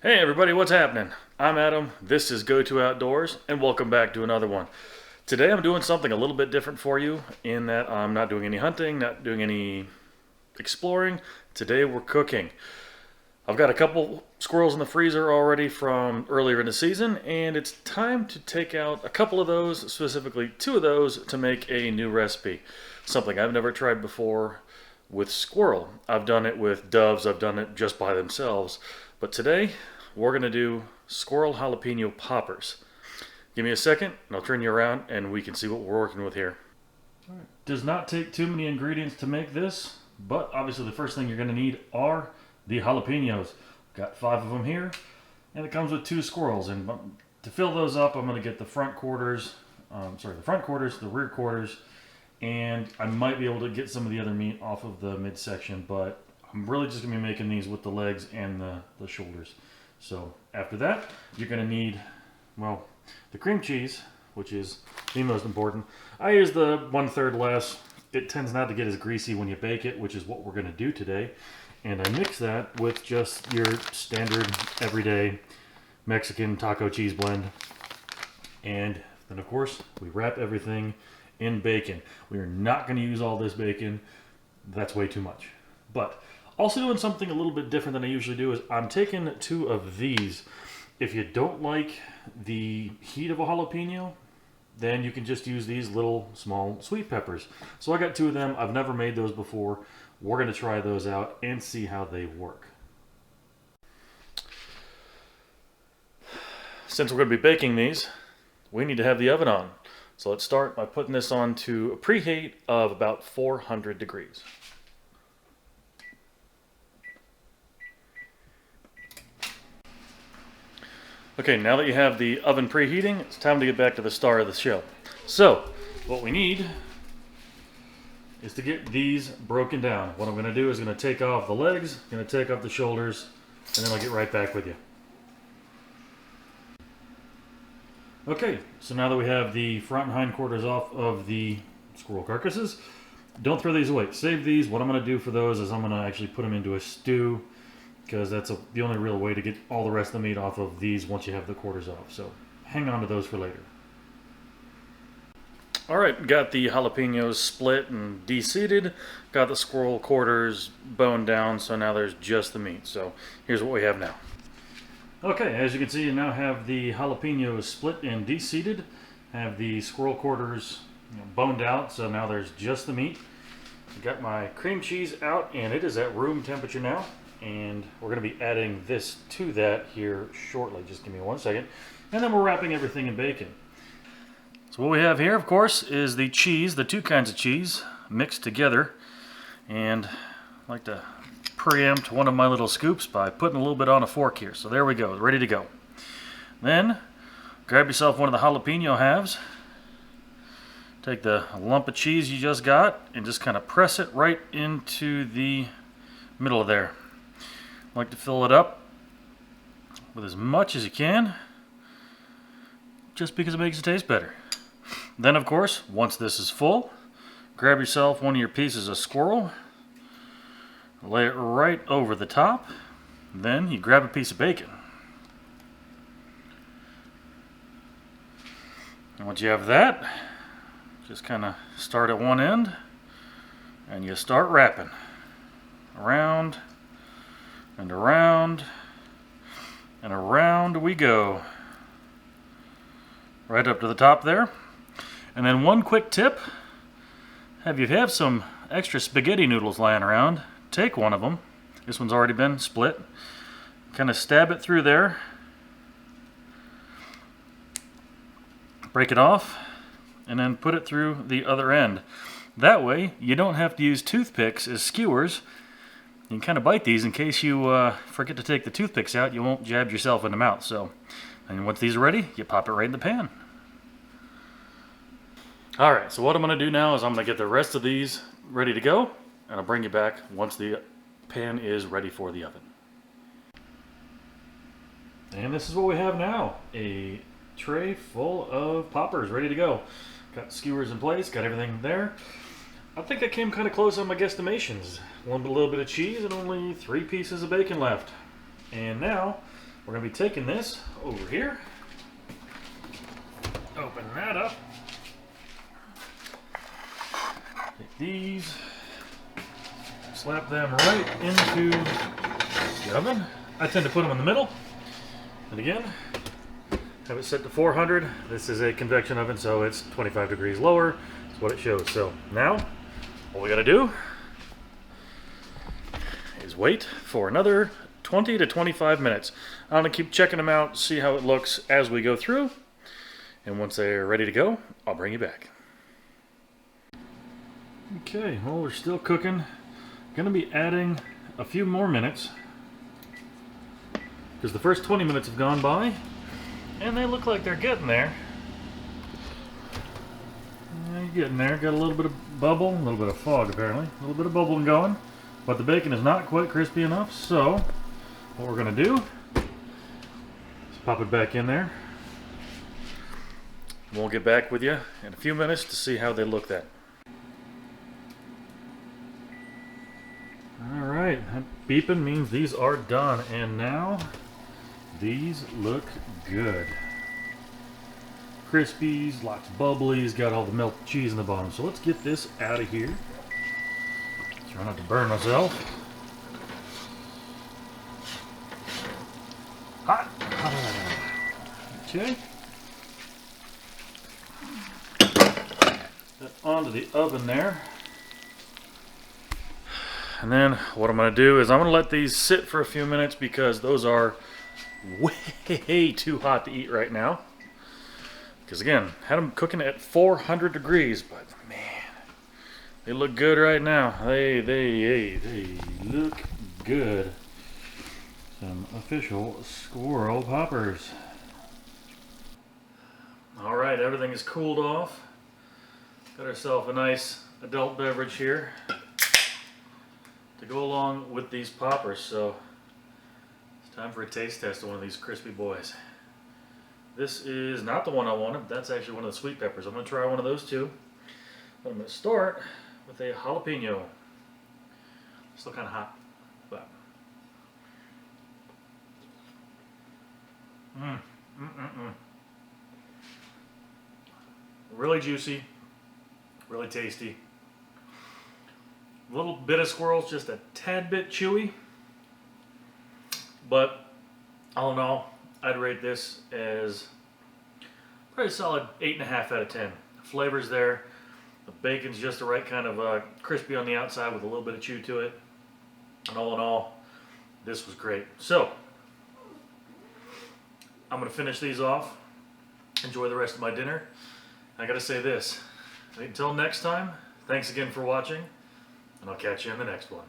Hey everybody, what's happening? I'm Adam, this is Go To Outdoors, and welcome back to another one. Today I'm doing something a little bit different for you in that I'm not doing any hunting, not doing any exploring. Today we're cooking. I've got a couple squirrels in the freezer already from earlier in the season, and it's time to take out a couple of those, specifically two of those, to make a new recipe. Something I've never tried before with squirrel. I've done it with doves, I've done it just by themselves. But today, we're going to do squirrel jalapeno poppers. Give me a second, and I'll turn you around, and we can see what we're working with here. Does not take too many ingredients to make this, but obviously the first thing you're going to need are the jalapenos. Got 5 of them here, and it comes with 2 squirrels. And to fill those up, I'm going to get the front quarters, the rear quarters, and I might be able to get some of the other meat off of the midsection, but I'm really just going to be making these with the legs and the shoulders. So after that, you're going to need, well, the cream cheese, which is the most important. I use the 1/3 less. It tends not to get as greasy when you bake it, which is what we're going to do today. And I mix that with just your standard, everyday Mexican taco cheese blend. And then, of course, we wrap everything in bacon. We are not going to use all this bacon. That's way too much. But also doing something a little bit different than I usually do is I'm taking 2 of these. If you don't like the heat of a jalapeno, then you can just use these little small sweet peppers. So I got 2 of them. I've never made those before. We're going to try those out and see how they work. Since we're going to be baking these, we need to have the oven on. So let's start by putting this on to a preheat of about 400 degrees. Okay, now that you have the oven preheating, it's time to get back to the star of the show. So, what we need is to get these broken down. What I'm going to do is going to take off the legs, going to take off the shoulders, and then I'll get right back with you. Okay, so now that we have the front and hind quarters off of the squirrel carcasses, don't throw these away. Save these. What I'm going to do for those is I'm going to actually put them into a stew, because that's the only real way to get all the rest of the meat off of these once you have the quarters off. So hang on to those for later. Alright, got the jalapenos split and de-seeded. Got the squirrel quarters boned down, so now there's just the meat. So here's what we have now. Okay, as you can see, you now have the jalapenos split and de-seeded. Have the squirrel quarters boned out, so now there's just the meat. Got my cream cheese out, and it is at room temperature now. And we're going to be adding this to that here shortly. Just give me 1 second. And then we're wrapping everything in bacon. So what we have here, of course, is the cheese, the 2 kinds of cheese mixed together. And I like to preempt one of my little scoops by putting a little bit on a fork here. So there we go, ready to go. Then grab yourself one of the jalapeno halves. Take the lump of cheese you just got and just kind of press it right into the middle of there. I like to fill it up with as much as you can, just because it makes it taste better. Then, of course, once this is full, grab yourself one of your pieces of squirrel, lay it right over the top, then you grab a piece of bacon. And once you have that, just kind of start at one end, and you start wrapping around and around and around we go, right up to the top there. And then one quick tip, if you have some extra spaghetti noodles lying around, take one of them. This one's already been split. Kind of stab it through there, break it off, and then put it through the other end. That way you don't have to use toothpicks as skewers. You can kind of bite these in case you forget to take the toothpicks out. You won't jab yourself in the mouth. So, and once these are ready, you pop it right in the pan. Alright, so what I'm going to do now is I'm going to get the rest of these ready to go, and I'll bring you back once the pan is ready for the oven. And this is what we have now. A tray full of poppers ready to go. Got skewers in place, got everything there. I think I came kind of close on my guesstimations. A little bit of cheese and only 3 pieces of bacon left. And now we're going to be taking this over here. Open that up. Take these, slap them right into the oven. I tend to put them in the middle. And again, have it set to 400. This is a convection oven, so it's 25 degrees lower. That's what it shows. So now, all we got to do is wait for another 20 to 25 minutes. I'm going to keep checking them out, see how it looks as we go through. And once they're ready to go, I'll bring you back. Okay, well, we're still cooking. Going to be adding a few more minutes because the first 20 minutes have gone by and they look like they're getting there. Yeah, you're getting there. Got a little bit of bubble, a little bit of fog apparently, a little bit of bubbling going, but the bacon is not quite crispy enough. So what we're going to do is pop it back in there. We'll get back with you in a few minutes to see how they look then. Alright, that beeping means these are done, and now these look good. Crispies, lots of bubblies, got all the melted cheese in the bottom. So let's get this out of here. Try not to burn myself. Hot! Okay. That onto the oven there. And then what I'm going to do is I'm going to let these sit for a few minutes because those are way too hot to eat right now. Because again, had them cooking at 400 degrees, but man, they look good right now. They look good. Some official Squirrel Poppers. All right, everything is cooled off. Got ourselves a nice adult beverage here to go along with these poppers. So it's time for a taste test of one of these crispy boys. This is not the one I wanted. That's actually one of the sweet peppers. I'm going to try one of those too. But I'm going to start with a jalapeno. Still kind of hot, but really juicy, really tasty. A little bit of squirrels, just a tad bit chewy, but all in all, I'd rate this as pretty solid 8.5 out of 10. The flavor's there. The bacon's just the right kind of crispy on the outside with a little bit of chew to it. And all in all, this was great. So, I'm going to finish these off, enjoy the rest of my dinner. I got to say this, until next time, thanks again for watching, and I'll catch you in the next one.